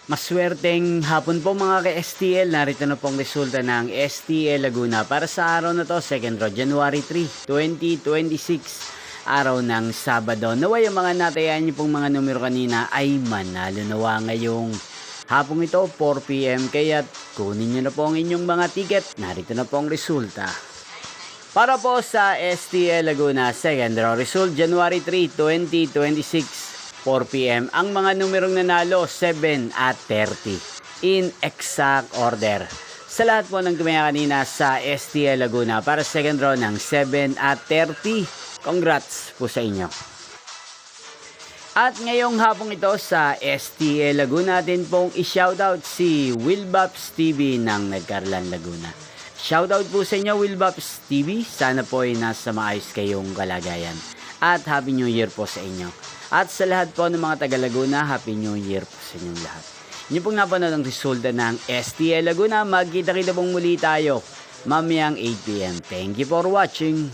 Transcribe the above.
Maswerteng hapon po mga ka-STL. Narito na pong resulta ng STL Laguna para sa araw na to, second row, January 3, 2026. Araw ng Sabado. Naway ang mga natayan niyo pong mga numero kanina ay manalo nawa ngayong hapong ito, 4 PM. Kaya kunin niyo na po ang inyong mga ticket. Narito na po ang resulta. Para po sa STL Laguna, second row result, January 3, 2026. 4 PM. Ang mga numerong nanalo, 7 at 30. In exact order. Sa lahat po ng tumaya kanina sa STL Laguna para second row ng 7 at 30. Congrats po sa inyo. At ngayong hapong ito sa STL Laguna din pong i-shoutout si Wilbaps TV ng Nagcarlan Laguna. Shoutout po sa inyo Wilbaps TV. Sana po ay nasa maayos kayong kalagayan. At Happy New Year po sa inyo. At sa lahat po ng mga taga Laguna, Happy New Year po sa inyong lahat. Inyo pong napanood ang resulta ng STL Laguna. Magkita-kita pong muli tayo mamayang 8 PM. Thank you for watching.